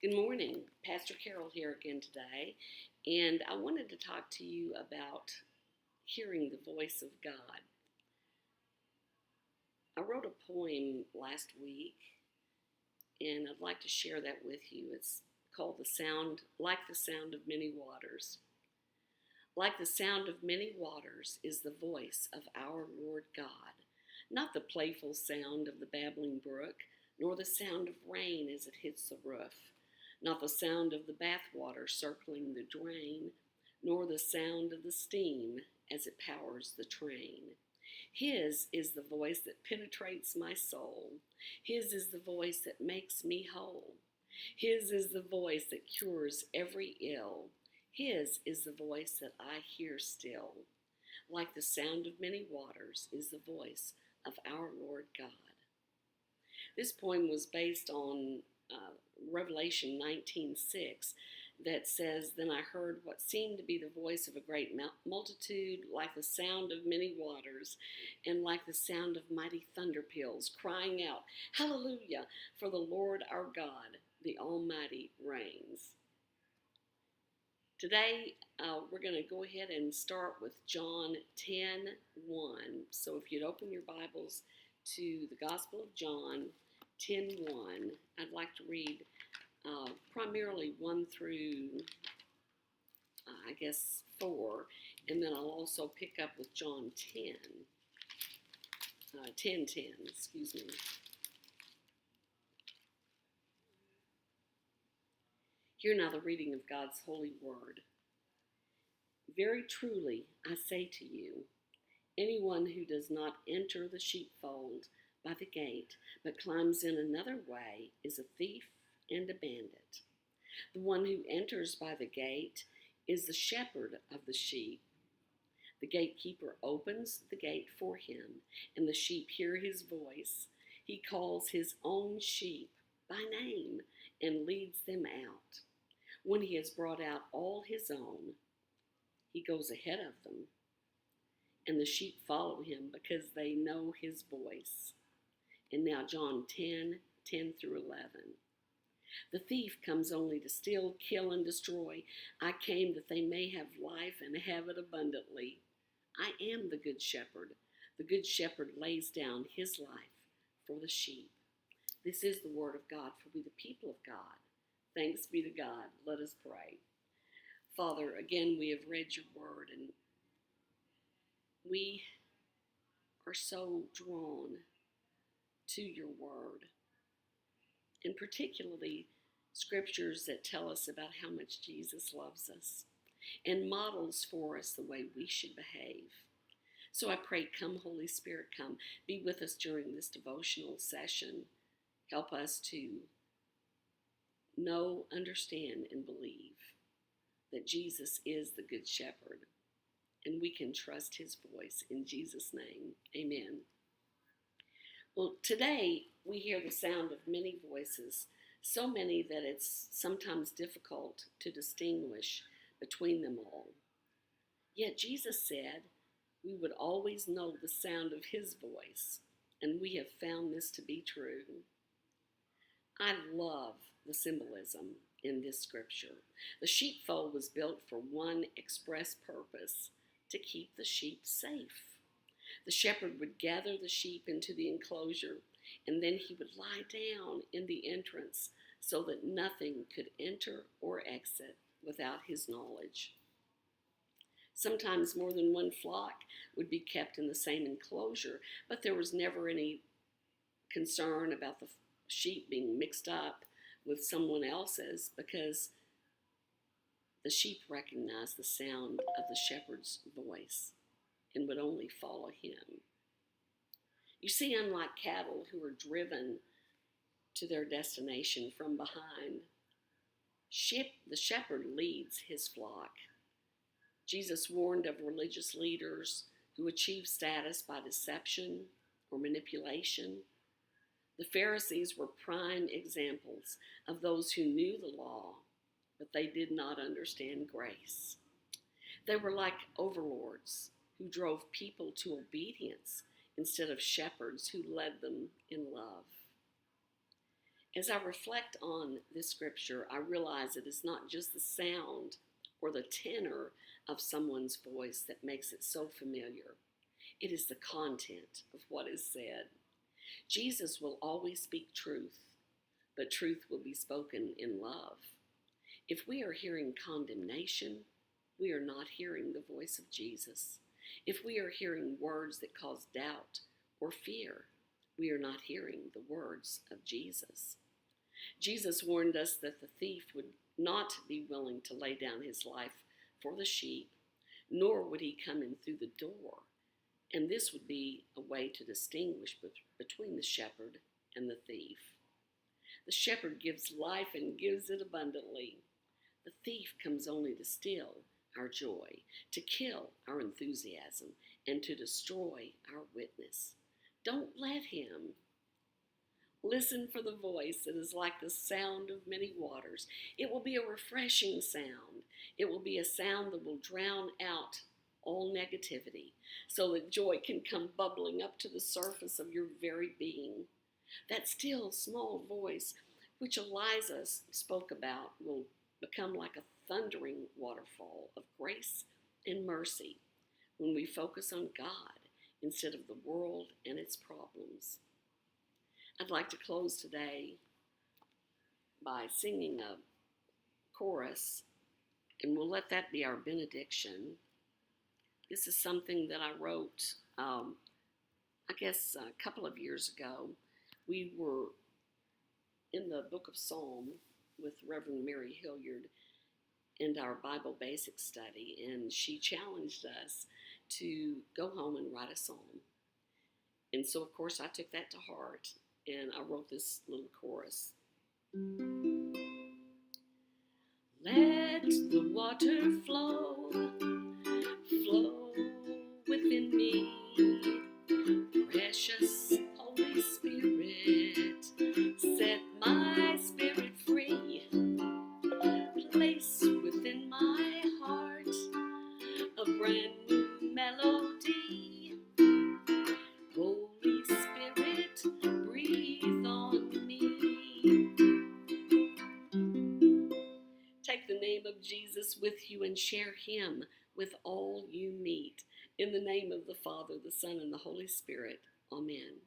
Good morning. Pastor Carol here again today, and I wanted to talk to you about hearing the voice of God. I wrote a poem last week, and I'd like to share that with you. It's called Like the Sound of Many Waters. Like the sound of many waters is the voice of our Lord God, not the playful sound of the babbling brook, nor the sound of rain as it hits the roof, not the sound of the bathwater circling the drain, nor the sound of the steam as it powers the train. His is the voice that penetrates my soul. His is the voice that makes me whole. His is the voice that cures every ill. His is the voice that I hear still. Like the sound of many waters is the voice of our Lord God. This poem was based on Revelation 19:6 that says, "Then I heard what seemed to be the voice of a great multitude, like the sound of many waters, and like the sound of mighty thunder peals, crying out, 'Hallelujah, for the Lord our God, the Almighty reigns.'" Today, we're going to go ahead and start with John 10:1. So if you'd open your Bibles to the Gospel of John 10:1, I'd like to read primarily 1 through, 4, and then I'll also pick up with John 10:10, excuse me. Hear now the reading of God's holy word. Very truly, I say to you, anyone who does not enter the sheepfold by the gate, but climbs in another way, is a thief and a bandit. The one who enters by the gate is the shepherd of the sheep. The gatekeeper opens the gate for him, and the sheep hear his voice. He calls his own sheep by name and leads them out. When he has brought out all his own, he goes ahead of them, and the sheep follow him because they know his voice. And now John 10:10 through 11. The thief comes only to steal, kill, and destroy. I came that they may have life and have it abundantly. I am the good shepherd. The good shepherd lays down his life for the sheep. This is the word of God for we the people of God. Thanks be to God. Let us pray. Father, again we have read your word, and we are so drawn to your word, and particularly scriptures that tell us about how much Jesus loves us and models for us the way we should behave. So I pray, come Holy Spirit, come, be with us during this devotional session. Help us to know, understand, and believe that Jesus is the Good Shepherd, and we can trust his voice. In Jesus' name, amen. Well, today we hear the sound of many voices, so many that it's sometimes difficult to distinguish between them all. Yet Jesus said we would always know the sound of his voice, and we have found this to be true. I love the symbolism in this scripture. The sheepfold was built for one express purpose: to keep the sheep safe. The shepherd would gather the sheep into the enclosure, and then he would lie down in the entrance so that nothing could enter or exit without his knowledge. Sometimes more than one flock would be kept in the same enclosure, but there was never any concern about the sheep being mixed up with someone else's, because the sheep recognized the sound of the shepherd's voice and would only follow him. You see, unlike cattle who are driven to their destination from behind, the shepherd leads his flock. Jesus warned of religious leaders who achieve status by deception or manipulation. The Pharisees were prime examples of those who knew the law, but they did not understand grace. They were like overlords who drove people to obedience instead of shepherds who led them in love. As I reflect on this scripture, I realize it is not just the sound or the tenor of someone's voice that makes it so familiar. It is the content of what is said. Jesus will always speak truth, but truth will be spoken in love. If we are hearing condemnation, we are not hearing the voice of Jesus. If we are hearing words that cause doubt or fear, we are not hearing the words of Jesus. Jesus warned us that the thief would not be willing to lay down his life for the sheep, nor would he come in through the door. And this would be a way to distinguish between the shepherd and the thief. The shepherd gives life and gives it abundantly. The thief comes only to steal our joy, to kill our enthusiasm, and to destroy our witness. Don't let him. Listen for the voice that is like the sound of many waters. It will be a refreshing sound. It will be a sound that will drown out all negativity so that joy can come bubbling up to the surface of your very being. That still small voice which Eliza spoke about will become like a thundering waterfall of grace and mercy when we focus on God instead of the world and its problems. I'd like to close today by singing a chorus, and we'll let that be our benediction. This is something that I wrote, I guess, a couple of years ago. We were in the book of Psalm with Reverend Mary Hilliard in our Bible Basics study, and she challenged us to go home and write a psalm. And so, of course, I took that to heart, and I wrote this little chorus. Let the water flow within me, precious Holy Spirit, set my spirit free, place within my heart a brand new melody. Holy Spirit, breathe on me. Take the name of Jesus with you and share him with all you meet. In the name of the Father, the Son, and the Holy Spirit. Amen.